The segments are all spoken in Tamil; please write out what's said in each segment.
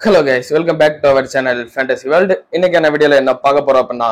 Hello guys, welcome back to our channel Fantasy World. இன்னைக்கான வீடியோல என்ன பார்க்க போறோம் அப்படின்னா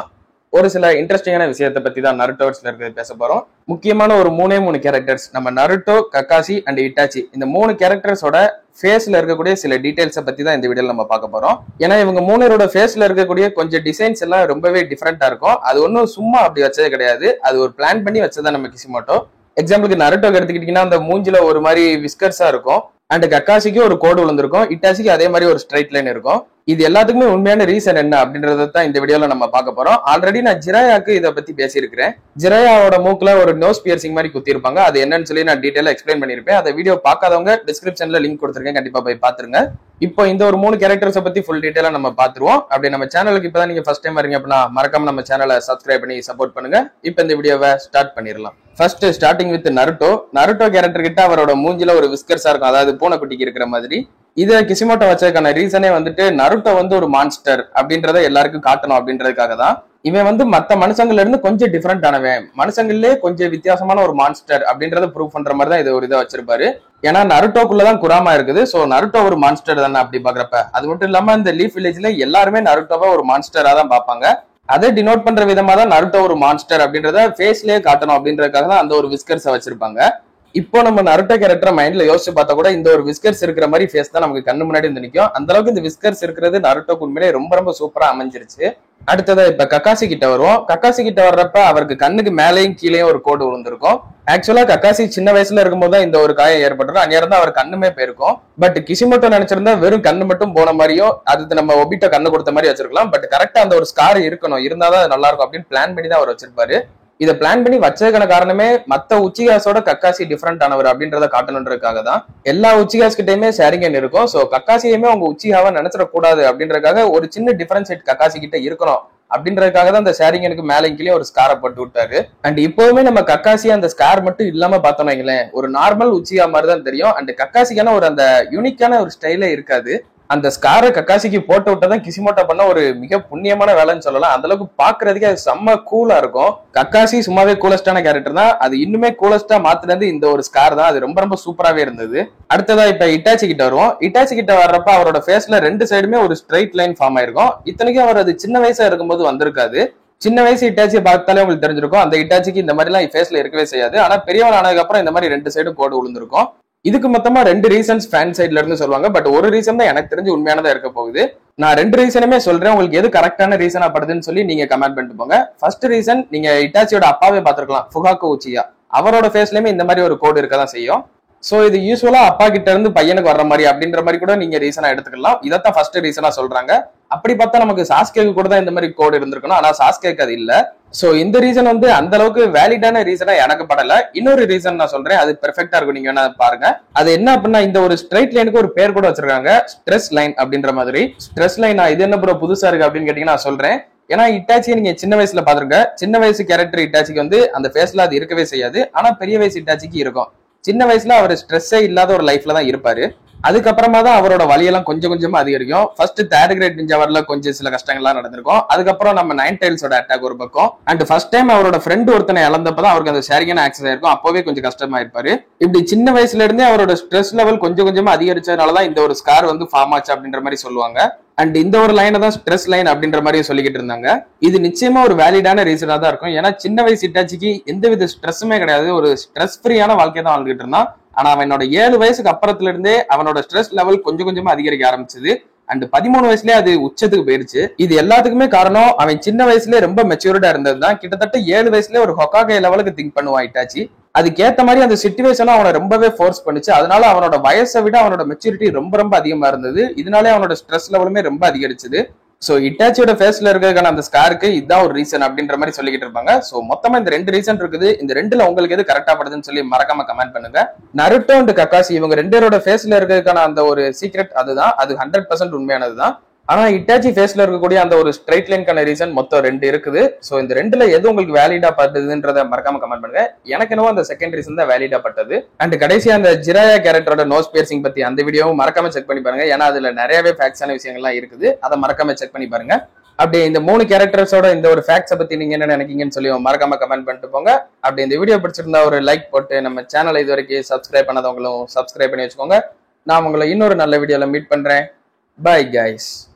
ஒரு சில இன்ட்ரெஸ்டிங்கான விஷயத்தை பத்தி தான் நருட்டோஸ்ல இருக்கிறது பேச போறோம். முக்கியமான ஒரு மூணு கேரக்டர்ஸ் நம்ம நருட்டோ, கக்காசி அண்ட் இட்டாச்சி இந்த 3 கேரக்டர்ஸோட ஃபேஸ்ல இருக்கக்கூடிய சில டீடைல்ஸை பத்தி தான் இந்த வீடியோல நம்ம பார்க்க போறோம். ஏன்னா இவங்க 3 ஃபேஸ்ல இருக்கக்கூடிய கொஞ்சம் டிசைன்ஸ் எல்லாம் ரொம்பவே டிஃப்ரெண்டா இருக்கும். அது ஒன்றும் சும்மா அப்படி வச்சது கிடையாது, அது ஒரு பிளான் பண்ணி வச்சதான் நம்ம கிசிமோட்டோ. எக்ஸாம்பிளுக்கு நருட்டோக்கு எடுத்துக்கிட்டீங்கன்னா அந்த மூஞ்சில ஒரு மாதிரி விஸ்கர்ஸா இருக்கும், அண்ட் கக்காசிக்கு ஒரு கோடு விழுந்திருக்கும், இட்டாச்சிக்கு அதே மாதிரி ஒரு ஸ்ட்ரைட் லைன் இருக்கும். இது எல்லாத்துக்குமே உண்மையான ரீசன் என்ன அப்படின்றத தான் இந்த வீடியோல நம்ம பார்க்க போறோம். ஆல்ரெடி நான் ஜிராயாக்கு இதை பத்தி பேசியிருக்கிறேன். ஜிராயாவோட மூக்குல ஒரு நோஸ் பியர்சிங் மாதிரி குத்தி இருப்பாங்க, அது என்னன்னு சொல்லி நான் டீடைலா எக்ஸ்பிளைன் பண்ணிருப்பேன். அந்த வீடியோ பார்க்காதவங்க டிஸ்கிரிப்ஷன்ல லிங்க் கொடுத்துருக்கேன், கண்டிப்பா போய் பாத்துருங்க. இப்போ இந்த ஒரு 3 கேரக்டர்ஸை பத்தி ஃபுல் டீடைலா நம்ம பாத்துருவோம். அப்படி நம்ம சேனலுக்கு இப்பதான் நீங்க ஃபர்ஸ்ட் டைம் வரீங்க அப்படின்னா மறக்காம நம்ம சேனலை சப்ஸ்கிரைப் பண்ணி சப்போர்ட் பண்ணுங்க. இப்போ இந்த வீடியோவை ஸ்டார்ட் பண்ணிடலாம். First starting with Naruto. Naruto character கிட்ட அவரோட மூஞ்சில ஒரு விஸ்கர்ஸா இருக்கும், அதாவது பூனைக்குட்டிக்கு இருக்கிற மாதிரி. இதை கிசிமோட்டோ வச்சதுக்கான ரீசனே வந்துட்டு நருட்டோ வந்து ஒரு மான்ஸ்டர் அப்படின்றத எல்லாருக்கும் காட்டணும் அப்படின்றதுக்காக தான். இவன் மத்த மனுஷங்கள்ல இருந்து கொஞ்சம் டிஃபரெண்ட் ஆனவன், மனுஷங்களே கொஞ்சம் வித்தியாசமான ஒரு மான்ஸ்டர் அப்படின்றத ப்ரூவ் பண்ற மாதிரி தான் இது ஒரு இதை வச்சிருப்பாரு. ஏன்னா நருட்டோக்குள்ளதான் குராமா இருக்குது, சோ நருட்டோ ஒரு மான்ஸ்டர் தானே அப்படி பாக்குறப்ப. அது மட்டும் இல்லாம இந்த லீஃப் வில்லேஜ்ல எல்லாருமே நருட்டோவை ஒரு மான்ஸ்டரா தான் பார்ப்பாங்க. அதை டினோட் பண்ற விதமா தான் நருட்டோ ஒரு மான்ஸ்டர் அப்படின்றத ஃபேஸ்லயே காட்டணும் அப்படின்றதுக்காக தான் அந்த ஒரு விஸ்கர்ஸை வச்சிருப்பாங்க. இப்போ நம்ம நருட்டோ கேரக்டர் மைண்ட்ல யோசிச்சு பார்த்தா கூட இந்த ஒரு விஸ்கர்ஸ் இருக்கிற மாதிரி ஃபேஸ் தான் நமக்கு கண்ணு முன்னாடி வந்து நிற்கும். அந்த அளவுக்கு இந்த விஸ்கர்ஸ் இருக்கிறது நருட்டோக்கு உண்மையிலே ரொம்ப சூப்பரா அமைஞ்சிருச்சு. அடுத்ததா இப்ப கக்காசி கிட்ட வருவோம். கக்காசி கிட்ட வர்றப்ப அவருக்கு கண்ணுக்கு மேலேயும் கீழேயும் ஒரு கோடு விழுந்திருக்கும். ஆக்சுவலா கக்காசி சின்ன வயசுல இருக்கும்போது தான் இந்த ஒரு காயம் ஏற்பட்டிருக்கும், அந்நேரம் தான் அவர் கண்ணுமே போயிருக்கும். பட் கிசிமோட்டோ நினைச்சிருந்தா வெறும் கண்ணு மட்டும் போன மாதிரியும் அது நம்ம ஒபிட்டோ கண்ணு கொடுத்த மாதிரி வச்சிருக்கலாம். பட் கரெக்டா அந்த ஒரு ஸ்கார் இருக்கணும், இருந்தாதான் நல்லா இருக்கும் அப்படின்னு பிளான் பண்ணி தான் அவர் வச்சிருப்பாரு. இதை பிளான் பண்ணி வச்சதுக்கான காரணமே மத்த உச்சிகாஸோட கக்காசி டிஃபரெண்ட் ஆனவர் அப்படின்றத காட்டணுன்றதுக்காக தான். எல்லா உச்சிகாஸ் கிட்டயுமே ஷேரிங்கன் இருக்கும், சோ கக்காசியுமே அவங்க உச்சிகாவா நினைச்சிடக்கூடாது அப்படின்றதுக்காக ஒரு சின்ன டிஃபரன்ஸ் கக்காசி கிட்ட இருக்கணும் அப்படின்றதுக்காக தான் அந்த ஷேரிங்கனுக்கு மேலே கீழே ஒரு ஸ்காரை போட்டு விட்டாரு. அண்ட் இப்போவுமே நம்ம கக்காசி அந்த ஸ்கார் மட்டும் இல்லாம பார்த்தோம் வைங்களேன், ஒரு நார்மல் உச்சிகா மாதிரி தான் தெரியும். அண்ட் கக்காசிக்கான ஒரு அந்த யூனிக்கான ஒரு ஸ்டைலே இருக்காது. அந்த ஸ்காரை கக்காசிக்கு போட்டு விட்டதான் கிசிமோட்டோ பண்ண ஒரு மிக புண்ணியமான வேலைன்னு சொல்லலாம். அந்த அளவுக்கு பாக்குறதுக்கு அது செம்ம கூலா இருக்கும். கக்காசி சும்மாவே கூலஸ்டான கேரக்டர் தான், அது இன்னுமே கூலஸ்டா மாத்தினது இந்த ஒரு ஸ்கார் தான். அது ரொம்ப சூப்பராவே இருந்தது. அடுத்ததா இப்ப இட்டாச்சி கிட்ட வருவோம். இட்டாச்சி கிட்ட வர்றப்ப அவரோட ஃபேஸ்ல 2 சைடுமே ஒரு ஸ்ட்ரைட் லைன் ஃபார்ம் ஆயிருக்கும். இத்தனைக்கும் அவர் அது சின்ன வயசா இருக்கும்போது வந்திருக்காது. சின்ன வயசு இட்டாச்சியை பார்த்தாலே உங்களுக்கு தெரிஞ்சிருக்கும், அந்த இட்டாச்சிக்கு இந்த மாதிரி எல்லாம் ஃபேஸ்ல இருக்கவே செய்யாது. ஆனா பெரியவன் ஆனதுக்கு அப்புறம் இந்த மாதிரி 2 சைடும் கோடு விழுந்திருக்கும். இதுக்கு மொத்தமா 2 ரீசன்ஸ் ஃபேன் சைட்ல இருந்து சொல்லுவாங்க. பட் ஒரு ரீசன் தான் எனக்கு தெரிஞ்சு உண்மையானதா இருக்க போகுது. நான் 2 ரீசனுமே சொல்றேன், உங்களுக்கு எது கரெக்டான ரீசனா படுதுன்னு சொல்லி நீங்க கமெண்ட் பண்ணிட்டு போங்க. ஃபர்ஸ்ட் ரீசன், நீங்க இட்டாச்சியோட அப்பாவே பார்த்திருக்கலாம், ஃபுகாக்கோ உச்சியா. அவரோட ஃபேஸ்லயுமே இந்த மாதிரி ஒரு கோடு இருக்கதான் செய்யும். சோ இது யூஸ்வலா அப்பா கிட்ட இருந்து பையனுக்கு வர்ற மாதிரி அப்படின்ற மாதிரி கூட நீங்க ரீசனா எடுத்துக்கலாம். இதைத்தான் ஃபர்ஸ்ட் ரீசனா சொல்றாங்க. அப்படி பார்த்தா நமக்கு சாஸ்கேக்கு கூட தான் இந்த மாதிரி கோடு இருந்திருக்கணும், ஆனா சாஸ்கேக்கு அது இல்ல. சோ இந்த ரீசன் அந்த அளவுக்கு வேலிடான ரீசனா எனக்கு படல. இன்னொரு ரீசன் நான் சொல்றேன், அது பெர்ஃபெக்டா இருக்கும், நீங்க வேணா பாருங்க. அது என்ன அப்படின்னா, இந்த ஒரு ஸ்ட்ரைட் லைனுக்கு ஒரு பேர் கூட வச்சிருக்காங்க, ஸ்ட்ரெஸ் லைன் அப்படின்ற மாதிரி. ஸ்ட்ரெஸ் லைனா இது என்ன ப்ரோ புதுசா இருக்கு அப்படின்னு கேட்டீங்கன்னா நான் சொல்றேன். ஏன்னா இட்டாச்சியை நீங்க சின்ன வயசுல பாத்துருங்க, சின்ன வயசு கேரக்டர் இட்டாச்சிக்கு அந்த ஃபேஸ்ல அது இருக்கவே செய்யாது. ஆனா பெரிய வயசு இட்டாச்சிக்கு இருக்கும். சின்ன வயசுல அவர் ஸ்ட்ரெஸ்ஸே இல்லாத ஒரு லைஃப்ல தான் இருப்பாரு. அதுக்கப்புறமா தான் அவரோட வலியெல்லாம் கொஞ்சமா அதிகரிக்கும். ஃபர்ஸ்ட் 3rd கிரேட் நிஞ்சா வரல கொஞ்சம் சில கஷ்டங்கள்லாம் நடந்திருக்கும். அதுக்கப்புறம் நம்ம 9 டைல்ஸோட அட்டாக் ஒரு பக்கம். அண்ட் ஃபர்ஸ்ட் டைம் அவரோட ஃப்ரெண்ட் ஒருத்தனை இழந்தப்பதான் அவருக்கு அந்த ஷேரிங்கான ஆக்சஸ் ஆயிருக்கும். அப்பவே கொஞ்சம் கஷ்டமா இருப்பாரு. இப்படி சின்ன வயசுல இருந்தே அவரோட ஸ்ட்ரெஸ் லெவல் கொஞ்சமா அதிகரிச்சதுனாலதான் இந்த ஒரு ஸ்கார் ஃபார்ம் ஆச்சு அப்படின்ற மாதிரி சொல்லுவாங்க. அண்ட் இந்த ஒரு லைனை தான் ஸ்ட்ரெஸ் லைன் அப்படின்ற மாதிரி சொல்லிக்கிட்டு இருந்தாங்க. இது நிச்சயமா ஒரு வேலிடான ரீசனா தான் இருக்கும். ஏன்னா சின்ன வயசு இட்டாச்சிக்கு எந்தவித ஸ்ட்ரெஸ்ஸுமே கிடையாது, ஒரு ஸ்ட்ரெஸ் ஃப்ரீயான வாழ்க்கையை தான் வாழ்ந்துகிட்டு இருந்தான். ஆனா அவனோட 7 வயசுக்கு அப்புறத்துல இருந்தே அவனோட ஸ்ட்ரெஸ் லெவல் கொஞ்சமா அதிகரிக்க ஆரம்பிச்சது. அண்ட் 13 வயசுலயே அது உச்சத்துக்கு போயிருச்சு. இது எல்லாத்துக்குமே காரணம் அவன் சின்ன வயசுலயே ரொம்ப மெச்சூர்டா இருந்ததுதான். கிட்டத்தட்ட 7 வயசுலயே ஒரு ஹொக்காகே லெவலுக்கு திங்க் பண்ணுவான் இட்டாச்சி. அதுக்கேத்த மாதிரி அந்த சிச்சுவேஷனும் அவனை ரொம்பவே ஃபோர்ஸ் பண்ணுச்சு. அதனால அவனோட வயசை விட அவனோட மெச்சூரிட்டி ரொம்ப அதிகமா இருந்தது. இதனாலே அவனோட ஸ்ட்ரெஸ் லெவலுமே ரொம்ப அதிகரிச்சது. சோ இட்டாச்சியோட ஃபேஸ்ல இருக்கிறதுக்கான அந்த ஸ்காருக்கு இதுதான் ஒரு ரீசன் அப்படின்ற மாதிரி சொல்லிக்கிட்டு இருப்பாங்க. சோ மொத்தமா இந்த 2 ரீசன் இருக்குது. இந்த 2ல உங்களுக்கு எது கரெக்டா படுதுன்னு சொல்லி மறக்காம கமெண்ட் பண்ணுங்க. நருட்டோ அண்ட் கக்காசி இவங்க 2 பேரோட ஃபேஸ்ல இருக்கிறதுக்கான அந்த ஒரு சீக்ரெட் அதுதான், அது 100% உண்மையானதுதான். ஆனா இட்டாச்சி ஃபேஸ்ல இருக்கக்கூடிய அந்த ஒரு ஸ்ட்ரைட் லைனுக்கான ரீசன் மொத்தம் 2 இருக்குது. சோ இந்த 2ல எது உங்களுக்கு வேலிடா பட்டதுன்றத மறக்காம கமெண்ட் பண்ணுங்க. எனக்கு என்னவோ அந்த செகண்ட் ரீசன் தான் வேலிடா பட்டது. அண்ட் கடைசியா அந்த ஜிராயா கேரக்டரோட நோஸ் பியர்சிங் பத்தி அந்த வீடியோவும் மறக்காம செக் பண்ணி பாருங்க. ஏன்னா அதுல நிறையவே ஃபேக்ட்ஸான விஷயங்கள்லாம் இருக்குது, அதை மறக்காம செக் பண்ணி பாருங்க. அப்படி இந்த 3 கேரக்டர்ஸோட இந்த ஒரு ஃபேக்ட்ஸை பத்தி நீங்க என்ன நினைக்கீங்கன்னு சொல்லி மறக்காம கமெண்ட் பண்ணிட்டு போங்க. அப்படி இந்த வீடியோ பிடிச்சிருந்தா ஒரு லைக் போட்டு நம்ம சேனலை இது வரைக்கும் சப்ஸ்கிரைப் பண்ணாதவங்களும் சப்ஸ்கிரைப் பண்ணி வச்சுக்கோங்க. நான் உங்களை இன்னொரு நல்ல வீடியோல மீட் பண்றேன். Bye guys.